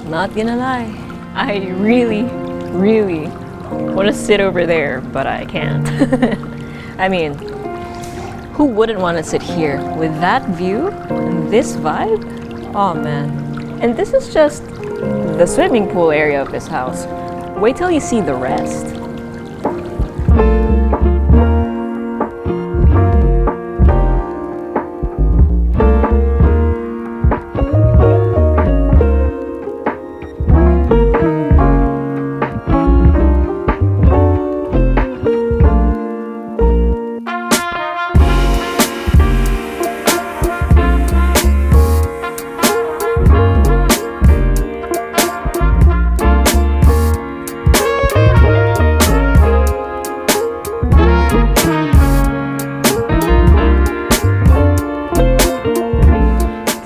Not gonna lie, I really, really want to sit over there, but I can't. I mean, who wouldn't want to sit here with that view and this vibe? Oh man. And this is just the swimming pool area of this house. Wait till you see the rest.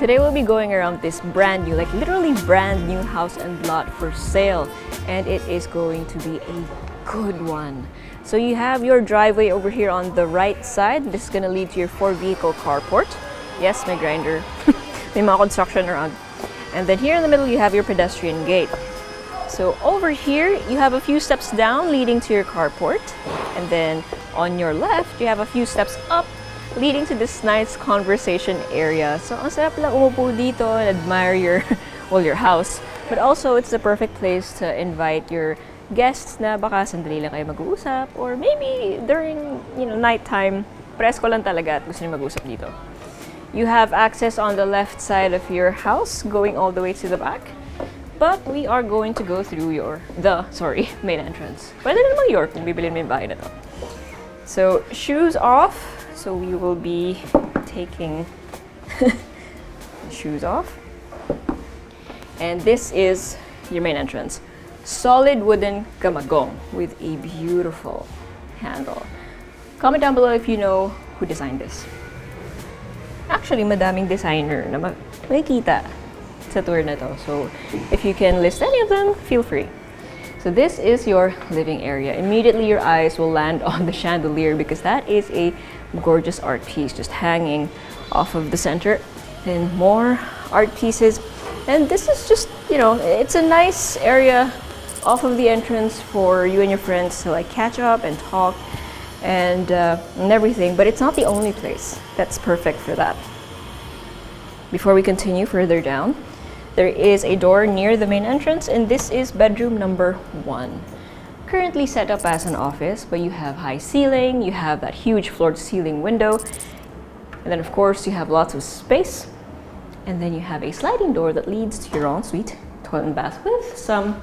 Today we'll be going around this brand new, like literally brand new house and lot for sale, and it is going to be a good one. So you have your driveway over here on the right side. This is gonna lead to your 4-vehicle carport. Yes, my grinder. May mga construction around. And then here in the middle you have your pedestrian gate. So over here you have a few steps down leading to your carport, and then on your left you have a few steps up leading to this nice conversation area. So ang sarap lang umupo dito and admire your your house. But also it's the perfect place to invite your guests na baka sandali lang kayo mag-uusap, or maybe during, nighttime, presko lang talaga at gusto niyo mag-usap dito. You have access on the left side of your house going all the way to the back. But we are going to go through main entrance. Pwede na naman your kung bibilin mo yung bahay na to. So, shoes off. So we will be taking the shoes off. And this is your main entrance. Solid wooden gamagong with a beautiful handle. Comment down below if you know who designed this. Actually, madaming designer na makikita sa tour na to. So if you can list any of them, feel free. So this is your living area. Immediately your eyes will land on the chandelier because that is a gorgeous art piece just hanging off of the center. Then more art pieces. And this is just, it's a nice area off of the entrance for you and your friends to like catch up and talk and everything. But it's not the only place that's perfect for that. Before we continue further down, there is a door near the main entrance, and this is bedroom number 1. Currently set up as an office, but you have high ceiling, you have that huge floor-to-ceiling window, and then of course you have lots of space, and then you have a sliding door that leads to your ensuite, toilet and bath with some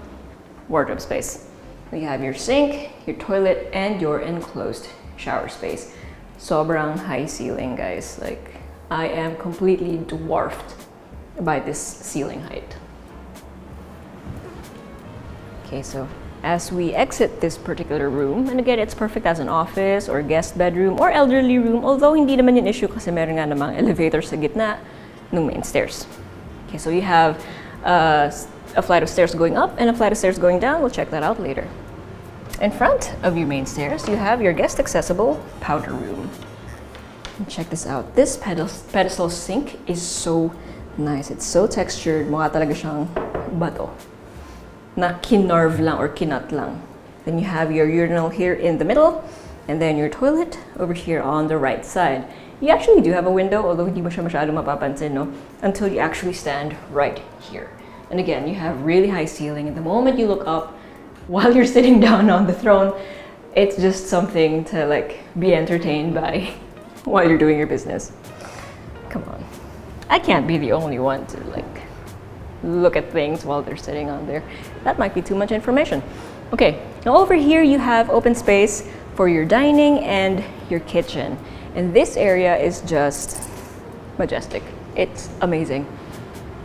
wardrobe space. You have your sink, your toilet, and your enclosed shower space. Sobrang high ceiling, guys. Like, I am completely dwarfed by this ceiling height. Okay, so as we exit this particular room, and again, it's perfect as an office or guest bedroom or elderly room, although hindi naman yung issue kasi meron nga namang elevator sa gitna ng main stairs. Okay, so you have a flight of stairs going up and a flight of stairs going down. We'll check that out later. In front of your main stairs, you have your guest accessible powder room. And check this out. This pedestal sink is so nice. It's so textured. Mukha talaga siyang bato na kinarve lang or kinat lang. Then you have your urinal here in the middle, and then your toilet over here on the right side. You actually do have a window, although hindi mo siya masyado mapapansin, no? Until you actually stand right here. And again, you have really high ceiling, and the moment you look up while you're sitting down on the throne, it's just something to like be entertained by while you're doing your business. Come on. I can't be the only one to like look at things while they're sitting on there. That might be too much information. Okay, now over here you have open space for your dining and your kitchen. And this area is just majestic. It's amazing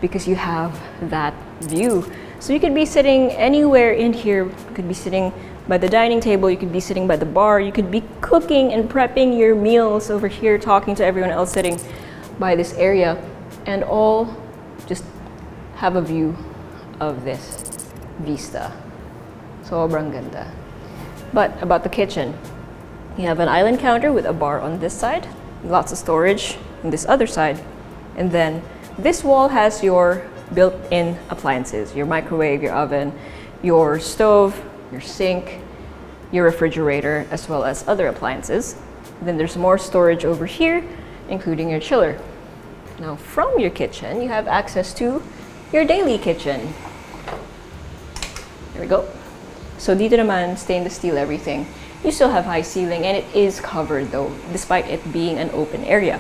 because you have that view. So you could be sitting anywhere in here. You could be sitting by the dining table, you could be sitting by the bar, you could be cooking and prepping your meals over here, talking to everyone else sitting by this area, and all just have a view of this vista. Sobrang ganda. But about the kitchen, you have an island counter with a bar on this side, lots of storage on this other side, and then this wall has your built-in appliances, your microwave, your oven, your stove, your sink, your refrigerator, as well as other appliances. Then there's more storage over here, including your chiller. Now from your kitchen, you have access to your daily kitchen. There we go. So dito naman, stainless steel everything. You still have high ceiling and it is covered though, despite it being an open area.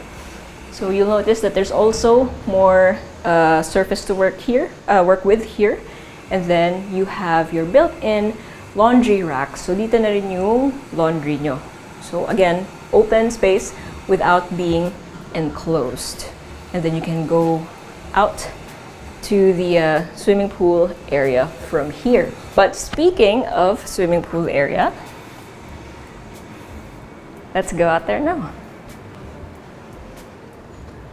So you'll notice that there's also more surface to work with here. And then you have your built-in laundry rack. So dito na rin yung laundry nyo. So again, open space without being enclosed. And then you can go out to the swimming pool area from here. But speaking of swimming pool area, let's go out there now.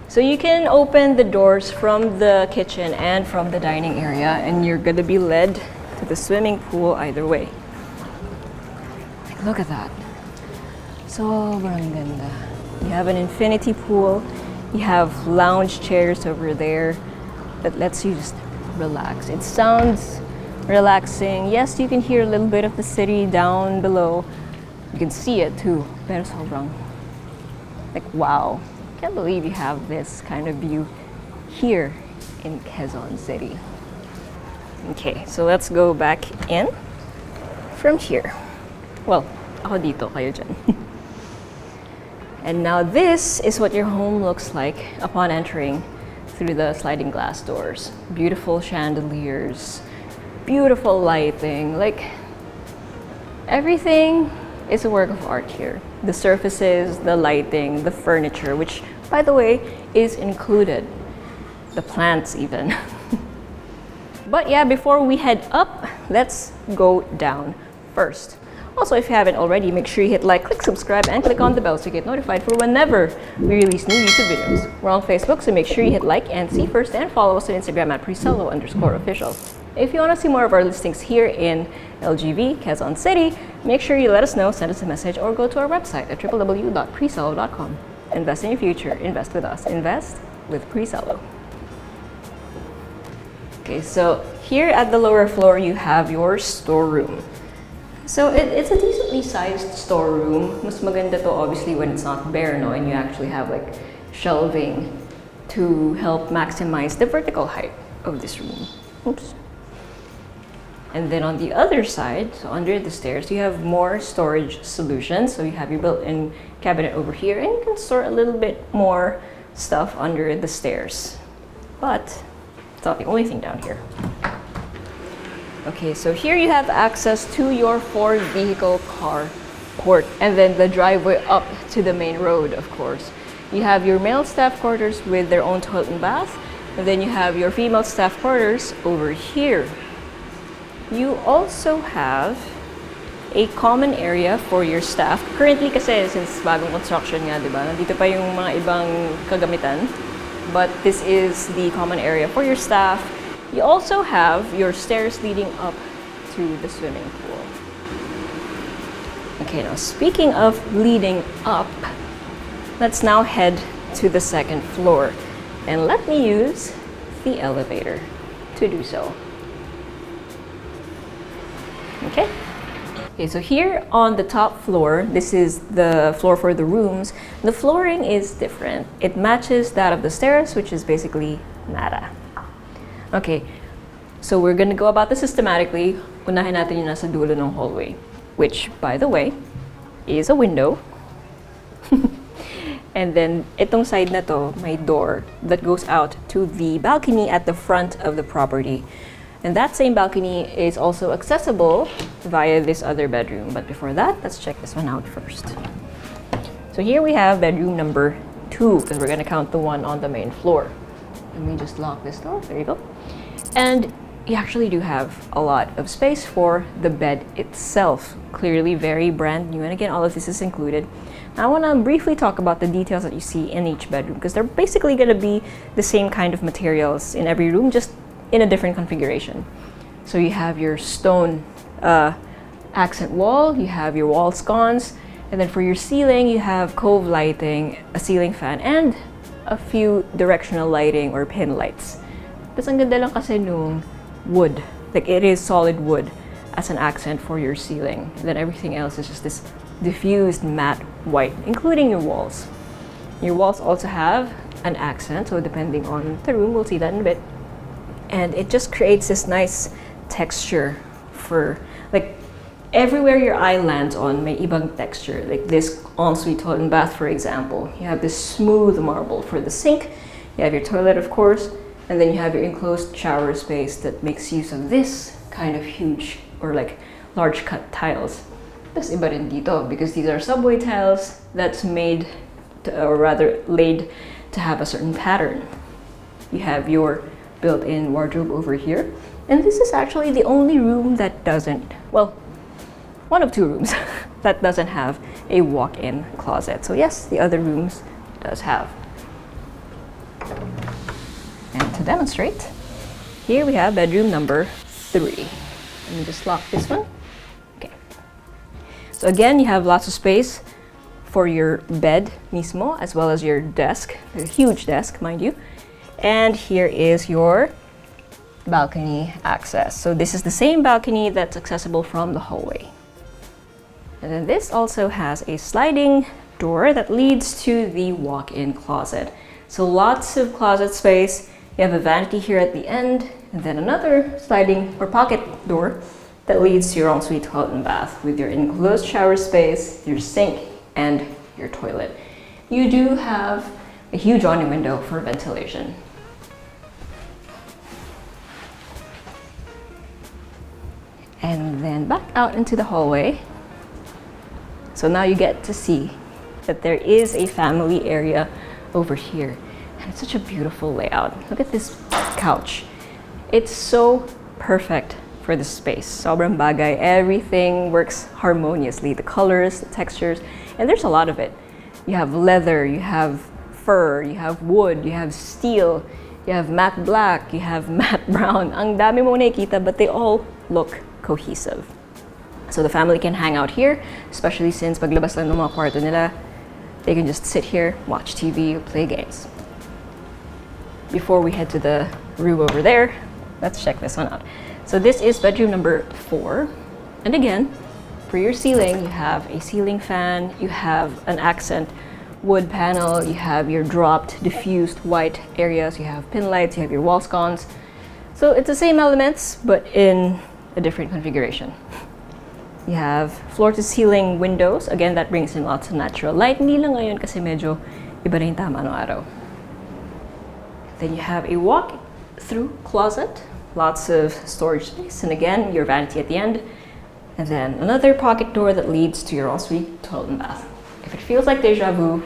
So you can open the doors from the kitchen and from the dining area, and you're gonna be led to the swimming pool either way. Like, look at that. Sobrang ganda. You have an infinity pool. You have lounge chairs over there that lets you just relax. It sounds relaxing. Yes, you can hear a little bit of the city down below. You can see it too. Pero sobrang, like, wow. Can't believe you have this kind of view here in Quezon City. Okay, so let's go back in from here. Well, ako dito, kayo dyan. And now this is what your home looks like upon entering through the sliding glass doors. Beautiful chandeliers, beautiful lighting, like everything is a work of art here. The surfaces, the lighting, the furniture, which by the way is included. The plants even. But yeah, before we head up, let's go down first. Also, if you haven't already, make sure you hit like, click subscribe, and click on the bell so you get notified for whenever we release new YouTube videos. We're on Facebook, so make sure you hit like and see first, and follow us on Instagram at Presello_official. If you want to see more of our listings here in LGV, Quezon City, make sure you let us know, send us a message, or go to our website at www.presello.com. Invest in your future, invest with us, invest with Presello. Okay, so here at the lower floor, you have your storeroom. So it's a decently sized storeroom. Mas maganda to obviously when it's not bare, no? And you actually have like shelving to help maximize the vertical height of this room. Oops. And then on the other side, so under the stairs, you have more storage solutions. So you have your built-in cabinet over here, and you can store a little bit more stuff under the stairs. But it's not the only thing down here. Okay, so here you have access to your 4-vehicle carport, and then the driveway up to the main road, of course. You have your male staff quarters with their own toilet and bath, and then you have your female staff quarters over here. You also have a common area for your staff. Currently kasi, since bagong construction nga, diba? Nandito pa yung mga ibang kagamitan. But this is the common area for your staff. You also have your stairs leading up to the swimming pool. Okay, now speaking of leading up, let's now head to the second floor. And let me use the elevator to do so. Okay. Okay, so here on the top floor, this is the floor for the rooms. The flooring is different. It matches that of the stairs, which is basically nada. Okay, so we're gonna go about this systematically. Unahin natin yung nasa dulo ng hallway, which, by the way, is a window. And then, itong side na to, may door that goes out to the balcony at the front of the property. And that same balcony is also accessible via this other bedroom. But before that, let's check this one out first. So here we have bedroom number 2, because we're gonna count the one on the main floor. Let me just lock this door, there you go. And you actually do have a lot of space for the bed itself. Clearly very brand new, and again, all of this is included. Now, I wanna briefly talk about the details that you see in each bedroom, because they're basically gonna be the same kind of materials in every room, just in a different configuration. So you have your stone accent wall, you have your wall sconce, and then for your ceiling, you have cove lighting, a ceiling fan, and a few directional lighting or pin lights. Tapos ang ganda lang kasi nung wood. Like it is solid wood as an accent for your ceiling. And then everything else is just this diffused matte white, including your walls. Your walls also have an accent, so depending on the room, we'll see that in a bit. And it just creates this nice texture for, like, everywhere your eye lands on may ibang texture. Like this ensuite toilet and bath, for example. You have this smooth marble for the sink. You have your toilet, of course, and then you have your enclosed shower space that makes use of this kind of huge or like large cut tiles. That's iba rin dito because these are subway tiles that's made to, or rather laid to have a certain pattern. You have your built-in wardrobe over here, and this is actually the only room that doesn't, well, one of two rooms that doesn't have a walk-in closet. So yes, the other rooms does have. And to demonstrate, here we have bedroom number 3. Let me just lock this one. Okay. So again, you have lots of space for your bed mismo, as well as your desk, a huge desk, mind you. And here is your balcony access. So this is the same balcony that's accessible from the hallway. And then this also has a sliding door that leads to the walk-in closet. So lots of closet space. You have a vanity here at the end, and then another sliding or pocket door that leads to your ensuite toilet and bath with your enclosed shower space, your sink, and your toilet. You do have a huge awning window for ventilation. And then back out into the hallway. So now you get to see that there is a family area over here. And it's such a beautiful layout. Look at this couch. It's so perfect for the space. Sobrang bagay. Everything works harmoniously. The colors, the textures, and there's a lot of it. You have leather, you have fur, you have wood, you have steel, you have matte black, you have matte brown. Ang dami mo nakikita, but they all look cohesive. So the family can hang out here, especially since paglabas lang ng mga kwarto nila, they can just sit here, watch TV, or play games. Before we head to the room over there, let's check this one out. So this is bedroom number 4. And again, for your ceiling, you have a ceiling fan, you have an accent wood panel, you have your dropped, diffused white areas, you have pin lights, you have your wall sconce. So it's the same elements, but in a different configuration. You have floor-to-ceiling windows. Again, that brings in lots of natural light. Hindi lang ngayon kasi medyo iba na yung tama ng araw. Then you have a walk-through closet, lots of storage space, and again, your vanity at the end. And then another pocket door that leads to your ensuite toilet and bath. If it feels like deja vu,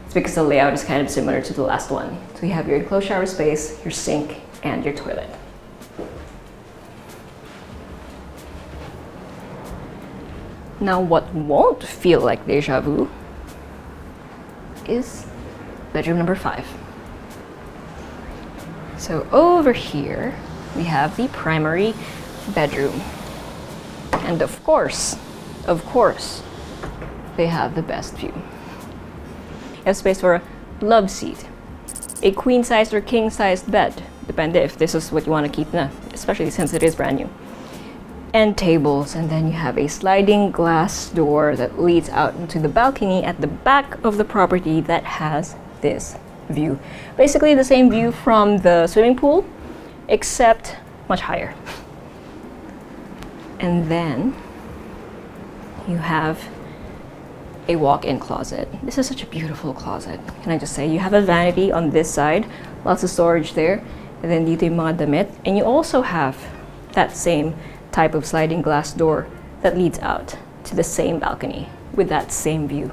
it's because the layout is kind of similar to the last one. So you have your enclosed shower space, your sink, and your toilet. Now, what won't feel like deja vu is bedroom number 5. So over here, we have the primary bedroom. And of course, they have the best view. You have space for a love seat, a queen-sized or king-sized bed, depende if this is what you want to keep na, especially since it is brand new. And tables, and then you have a sliding glass door that leads out into the balcony at the back of the property that has this view. Basically the same view from the swimming pool, except much higher. And then you have a walk-in closet. This is such a beautiful closet. Can I just say, you have a vanity on this side, lots of storage there, and then dito yung mga damit, and you also have that same type of sliding glass door that leads out to the same balcony with that same view.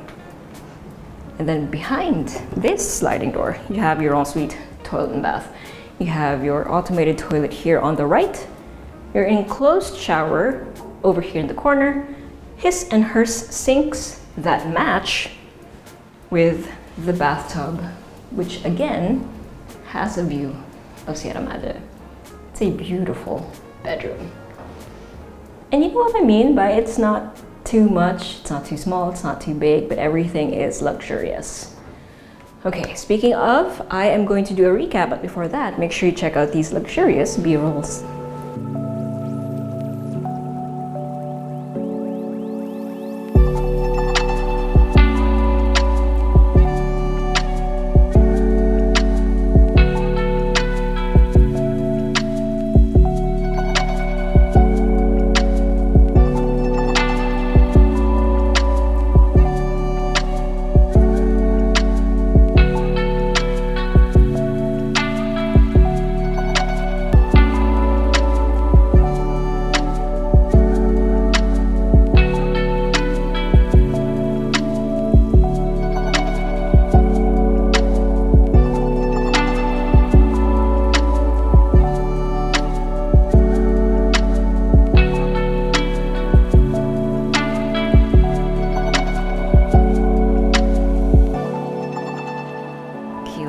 And then behind this sliding door, you have your ensuite toilet and bath. You have your automated toilet here on the right, your enclosed shower over here in the corner, his and hers sinks that match with the bathtub, which again has a view of Sierra Madre. It's a beautiful bedroom. And you know what I mean by it's not too much, it's not too small, it's not too big, but everything is luxurious. Okay, speaking of, I am going to do a recap, but before that, make sure you check out these luxurious B-rolls.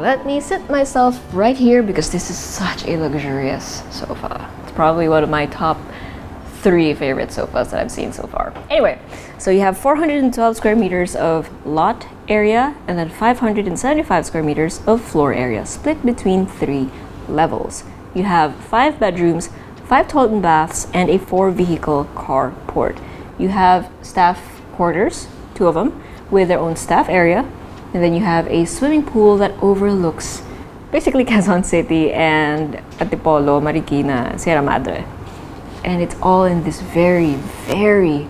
Let me sit myself right here because this is such a luxurious sofa. It's probably one of my top 3 favorite sofas that I've seen so far. Anyway, so you have 412 square meters of lot area and then 575 square meters of floor area split between 3 levels. You have 5 bedrooms, 5 toilet and baths, and a 4-vehicle carport. You have staff quarters, 2 of them, with their own staff area. And then you have a swimming pool that overlooks basically Quezon City and Antipolo, Marikina, Sierra Madre. And it's all in this very, very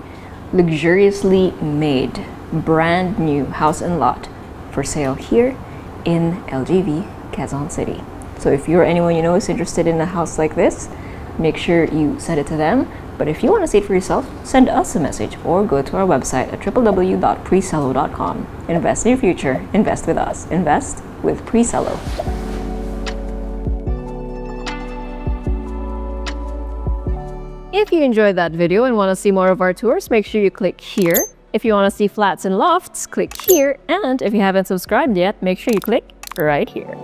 luxuriously made, brand new house and lot for sale here in LGV, Quezon City. So if you're anyone you know is interested in a house like this, make sure you send it to them. But if you want to see it for yourself, send us a message or go to our website at www.presello.com. Invest in your future. Invest with us. Invest with Presello. If you enjoyed that video and want to see more of our tours, make sure you click here. If you want to see flats and lofts, click here. And if you haven't subscribed yet, make sure you click right here.